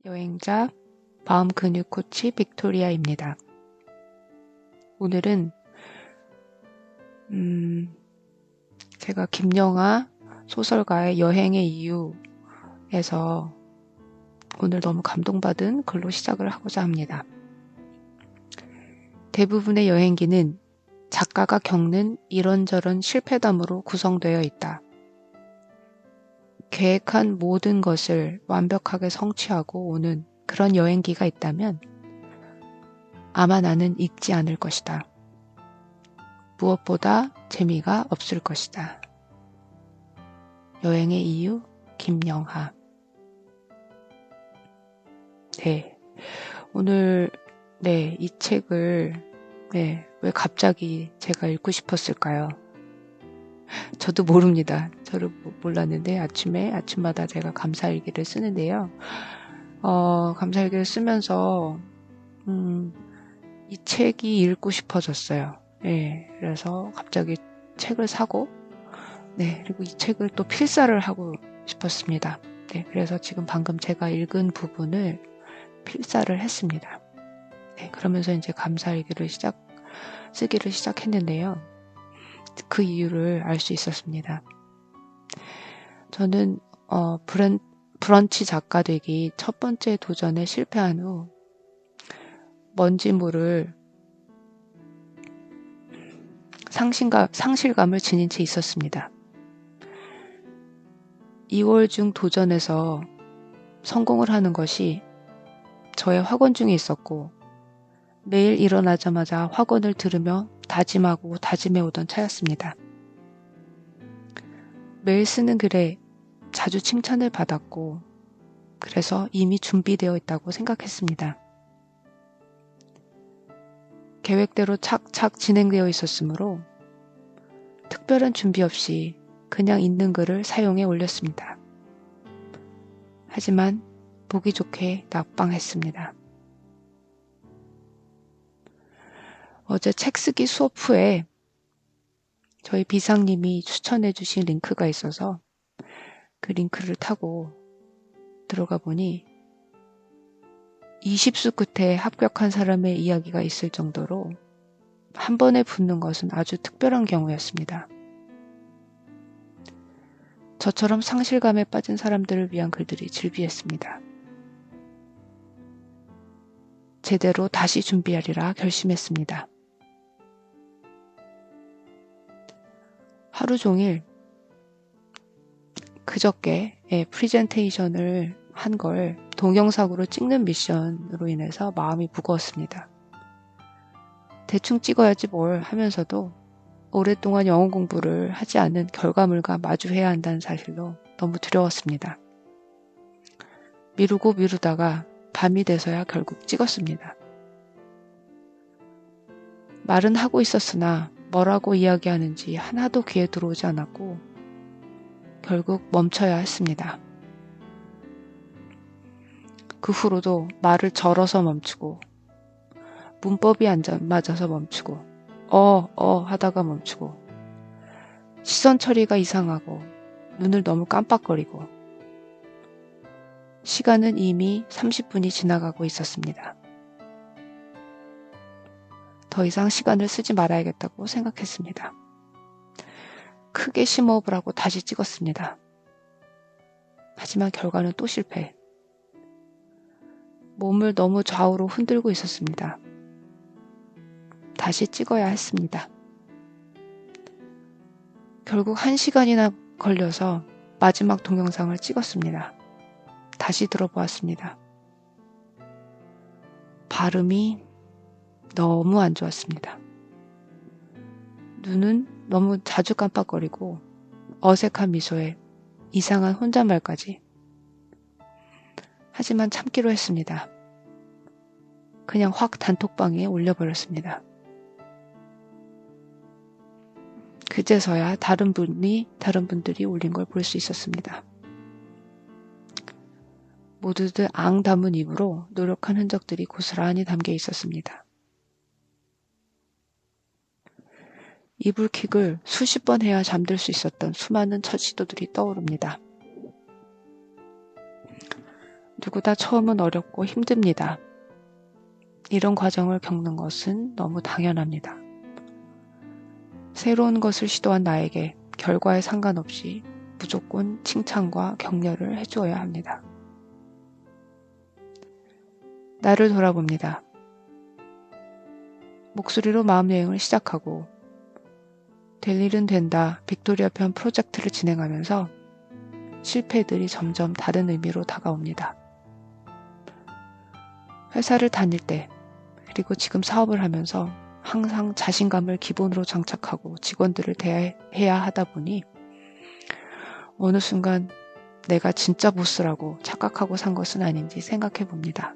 여행자 마음 근육 코치 빅토리아입니다. 오늘은 제가 김영하 소설가의 여행의 이유에서 오늘 너무 감동받은 글로 시작을 하고자 합니다. 대부분의 여행기는 작가가 겪는 이런저런 실패담으로 구성되어 있다. 계획한 모든 것을 완벽하게 성취하고 오는 그런 여행기가 있다면 아마 나는 읽지 않을 것이다. 무엇보다 재미가 없을 것이다. 여행의 이유, 김영하. 오늘 이 책을 왜 갑자기 제가 읽고 싶었을까요? 저도 모릅니다. 저를 몰랐는데 아침마다 제가 감사일기를 쓰는데요. 감사일기를 쓰면서 이 책이 읽고 싶어졌어요. 그래서 갑자기 책을 사고 그리고 이 책을 또 필사를 하고 싶었습니다. 그래서 지금 방금 제가 읽은 부분을 필사를 했습니다. 그러면서 이제 감사일기를 쓰기를 시작했는데요. 그 이유를 알 수 있었습니다. 저는 브런치 작가 되기 첫 번째 도전에 실패한 후 먼지물을 상실감을 지닌 채 있었습니다. 2월 중 도전에서 성공을 하는 것이 저의 확언 중에 있었고 매일 일어나자마자 확언을 들으며 다짐하고 다짐해오던 차였습니다. 매일 쓰는 글에 자주 칭찬을 받았고 그래서 이미 준비되어 있다고 생각했습니다. 계획대로 착착 진행되어 있었으므로 특별한 준비 없이 그냥 있는 글을 사용해 올렸습니다. 하지만 보기 좋게 낙방했습니다. 어제 책 쓰기 수업 후에 저희 비상님이 추천해 주신 링크가 있어서 그 링크를 타고 들어가 보니 20수 끝에 합격한 사람의 이야기가 있을 정도로 한 번에 붙는 것은 아주 특별한 경우였습니다. 저처럼 상실감에 빠진 사람들을 위한 글들이 즐비했습니다. 제대로 다시 준비하리라 결심했습니다. 하루 종일 그저께 프리젠테이션을 한 걸 동영상으로 찍는 미션으로 인해서 마음이 무거웠습니다. 대충 찍어야지 뭘 하면서도 오랫동안 영어 공부를 하지 않은 결과물과 마주해야 한다는 사실로 너무 두려웠습니다. 미루다가 밤이 돼서야 결국 찍었습니다. 말은 하고 있었으나 뭐라고 이야기하는지 하나도 귀에 들어오지 않았고 결국 멈춰야 했습니다. 그 후로도 말을 절어서 멈추고 문법이 안 맞아서 멈추고 하다가 멈추고 시선 처리가 이상하고 눈을 너무 깜빡거리고 시간은 이미 30분이 지나가고 있었습니다. 더 이상 시간을 쓰지 말아야겠다고 생각했습니다. 크게 심호흡을 하고 다시 찍었습니다. 하지만 결과는 또 실패. 몸을 너무 좌우로 흔들고 있었습니다. 다시 찍어야 했습니다. 결국 1시간이나 걸려서 마지막 동영상을 찍었습니다. 다시 들어보았습니다. 발음이 너무 안 좋았습니다. 눈은 너무 자주 깜빡거리고 어색한 미소에 이상한 혼잣말까지. 하지만 참기로 했습니다. 그냥 확 단톡방에 올려버렸습니다. 그제서야 다른 분들이 올린 걸 볼 수 있었습니다. 모두들 앙 담은 입으로 노력한 흔적들이 고스란히 담겨 있었습니다. 이불킥을 수십 번 해야 잠들 수 있었던 수많은 첫 시도들이 떠오릅니다. 누구 다 처음은 어렵고 힘듭니다. 이런 과정을 겪는 것은 너무 당연합니다. 새로운 것을 시도한 나에게 결과에 상관없이 무조건 칭찬과 격려를 해주어야 합니다. 나를 돌아봅니다. 목소리로 마음여행을 시작하고 될 일은 된다 빅토리아 편 프로젝트를 진행하면서 실패들이 점점 다른 의미로 다가옵니다. 회사를 다닐 때 그리고 지금 사업을 하면서 항상 자신감을 기본으로 장착하고 직원들을 대해야 하다 보니 어느 순간 내가 진짜 보스라고 착각하고 산 것은 아닌지 생각해 봅니다.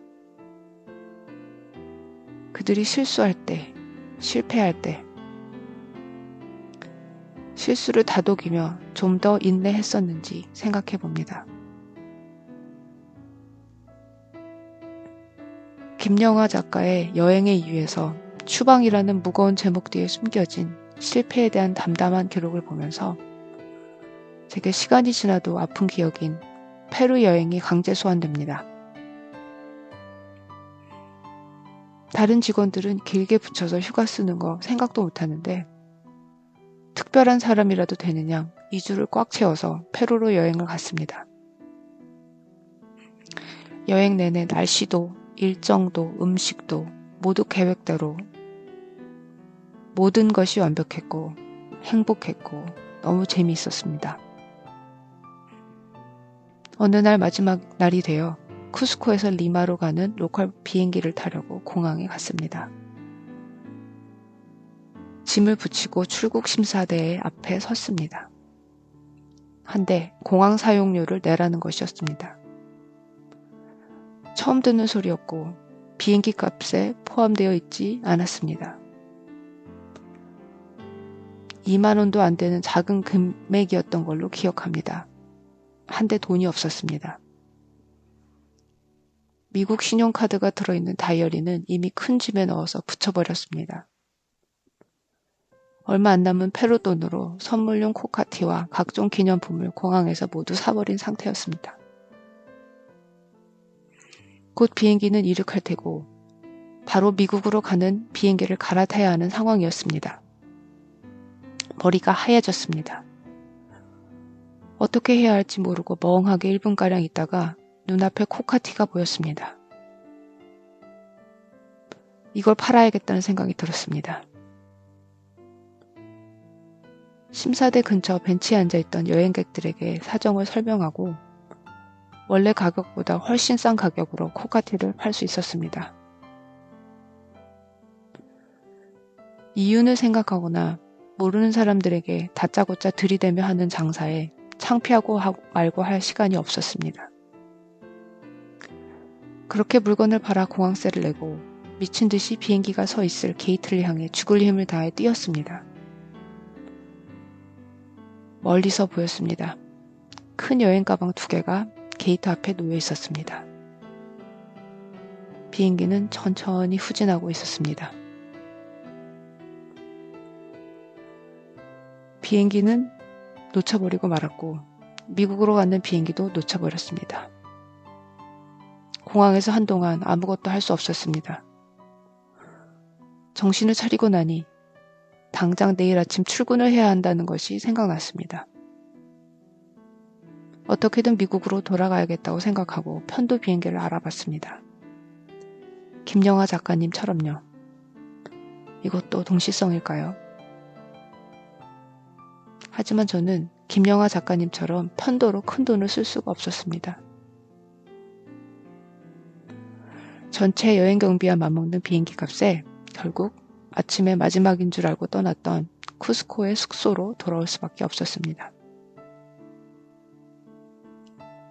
그들이 실수할 때, 실패할 때 실수를 다독이며 좀 더 인내했었는지 생각해 봅니다. 김영하 작가의 여행의 이유에서 추방이라는 무거운 제목 뒤에 숨겨진 실패에 대한 담담한 기록을 보면서 제게 시간이 지나도 아픈 기억인 페루 여행이 강제 소환됩니다. 다른 직원들은 길게 붙여서 휴가 쓰는 거 생각도 못하는데 특별한 사람이라도 되는 양 2주를 꽉 채워서 페루로 여행을 갔습니다. 여행 내내 날씨도 일정도 음식도 모두 계획대로 모든 것이 완벽했고 행복했고 너무 재미있었습니다. 어느 날 마지막 날이 되어 쿠스코에서 리마로 가는 로컬 비행기를 타려고 공항에 갔습니다. 짐을 붙이고 출국 심사대 앞에 섰습니다. 한데 공항 사용료를 내라는 것이었습니다. 처음 듣는 소리였고 비행기 값에 포함되어 있지 않았습니다. 2만 원도 안 되는 작은 금액이었던 걸로 기억합니다. 한데 돈이 없었습니다. 미국 신용카드가 들어있는 다이어리는 이미 큰 짐에 넣어서 붙여버렸습니다. 얼마 안 남은 페루 돈으로 선물용 코카티와 각종 기념품을 공항에서 모두 사버린 상태였습니다. 곧 비행기는 이륙할 테고 바로 미국으로 가는 비행기를 갈아타야 하는 상황이었습니다. 머리가 하얘졌습니다. 어떻게 해야 할지 모르고 멍하게 1분가량 있다가 눈앞에 코카티가 보였습니다. 이걸 팔아야겠다는 생각이 들었습니다. 심사대 근처 벤치에 앉아있던 여행객들에게 사정을 설명하고 원래 가격보다 훨씬 싼 가격으로 코카티를 팔 수 있었습니다. 이윤을 생각하거나 모르는 사람들에게 다짜고짜 들이대며 하는 장사에 창피하고 말고 할 시간이 없었습니다. 그렇게 물건을 팔아 공항세를 내고 미친 듯이 비행기가 서 있을 게이트를 향해 죽을 힘을 다해 뛰었습니다. 멀리서 보였습니다. 큰 여행 가방 2개가 게이트 앞에 놓여 있었습니다. 비행기는 천천히 후진하고 있었습니다. 비행기는 놓쳐버리고 말았고 미국으로 가는 비행기도 놓쳐버렸습니다. 공항에서 한동안 아무것도 할 수 없었습니다. 정신을 차리고 나니 당장 내일 아침 출근을 해야 한다는 것이 생각났습니다. 어떻게든 미국으로 돌아가야겠다고 생각하고 편도 비행기를 알아봤습니다. 김영하 작가님처럼요. 이것도 동시성일까요? 하지만 저는 김영하 작가님처럼 편도로 큰 돈을 쓸 수가 없었습니다. 전체 여행 경비와 맞먹는 비행기 값에 결국 아침에 마지막인 줄 알고 떠났던 쿠스코의 숙소로 돌아올 수밖에 없었습니다.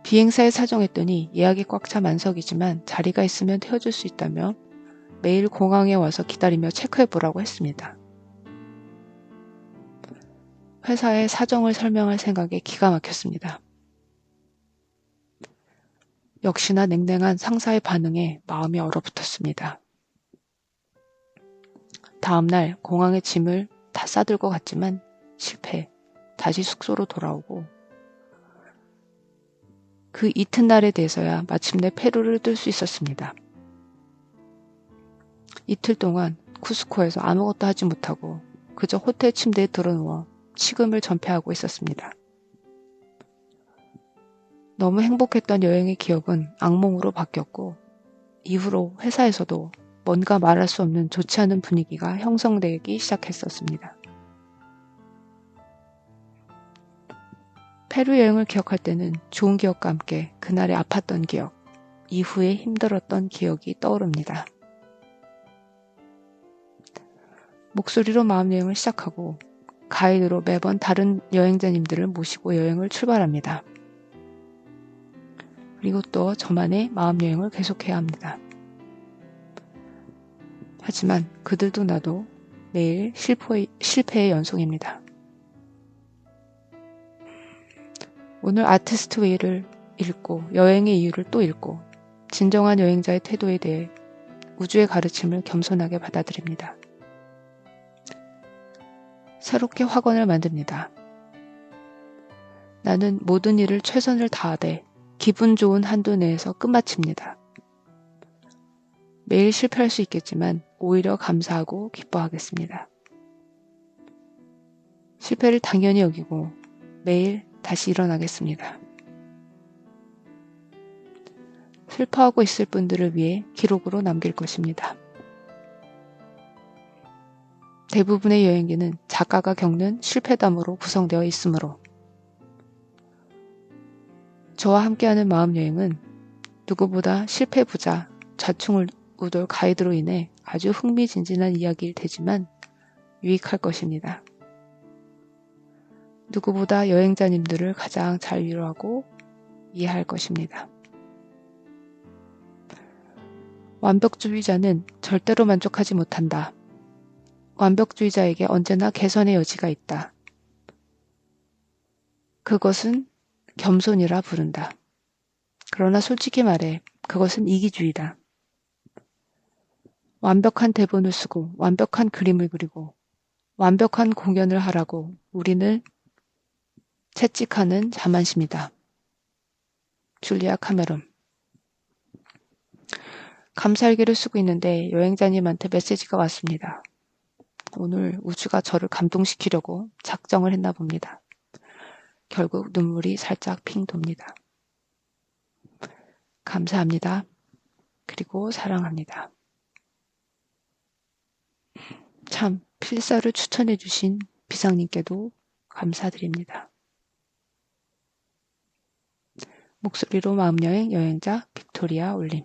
비행사에 사정했더니 예약이 꽉 차 만석이지만 자리가 있으면 태워줄 수 있다며 매일 공항에 와서 기다리며 체크해보라고 했습니다. 회사에 사정을 설명할 생각에 기가 막혔습니다. 역시나 냉랭한 상사의 반응에 마음이 얼어붙었습니다. 다음날 공항에 짐을 다 싸들고 갔지만 실패, 다시 숙소로 돌아오고 그 이튿날에 돼서야 마침내 페루를 뜰 수 있었습니다. 이틀 동안 쿠스코에서 아무것도 하지 못하고 그저 호텔 침대에 드러누워 식음을 전폐하고 있었습니다. 너무 행복했던 여행의 기억은 악몽으로 바뀌었고 이후로 회사에서도 뭔가 말할 수 없는 좋지 않은 분위기가 형성되기 시작했었습니다. 페루 여행을 기억할 때는 좋은 기억과 함께 그날의 아팠던 기억, 이후에 힘들었던 기억이 떠오릅니다. 목소리로 마음여행을 시작하고 가이드로 매번 다른 여행자님들을 모시고 여행을 출발합니다. 그리고 또 저만의 마음여행을 계속해야 합니다. 하지만 그들도 나도 매일 실패의 연속입니다. 오늘 아티스트 웨이를 읽고 여행의 이유를 또 읽고 진정한 여행자의 태도에 대해 우주의 가르침을 겸손하게 받아들입니다. 새롭게 확언을 만듭니다. 나는 모든 일을 최선을 다하되 기분 좋은 한도 내에서 끝마칩니다. 매일 실패할 수 있겠지만 오히려 감사하고 기뻐하겠습니다. 실패를 당연히 여기고 매일 다시 일어나겠습니다. 슬퍼하고 있을 분들을 위해 기록으로 남길 것입니다. 대부분의 여행기는 작가가 겪는 실패담으로 구성되어 있으므로 저와 함께하는 마음여행은 누구보다 실패 부자, 좌충 우돌 가이드로 인해 아주 흥미진진한 이야기일 테지만 유익할 것입니다. 누구보다 여행자님들을 가장 잘 위로하고 이해할 것입니다. 완벽주의자는 절대로 만족하지 못한다. 완벽주의자에게 언제나 개선의 여지가 있다. 그것은 겸손이라 부른다. 그러나 솔직히 말해 그것은 이기주의다. 완벽한 대본을 쓰고 완벽한 그림을 그리고 완벽한 공연을 하라고 우리는 채찍하는 자만심이다. 줄리아 카메론. 감사일기를 쓰고 있는데 여행자님한테 메시지가 왔습니다. 오늘 우주가 저를 감동시키려고 작정을 했나 봅니다. 결국 눈물이 살짝 핑 돕니다. 감사합니다. 그리고 사랑합니다. 참 필사를 추천해 주신 비상님께도 감사드립니다. 목소리로 마음여행 여행자 빅토리아 올림.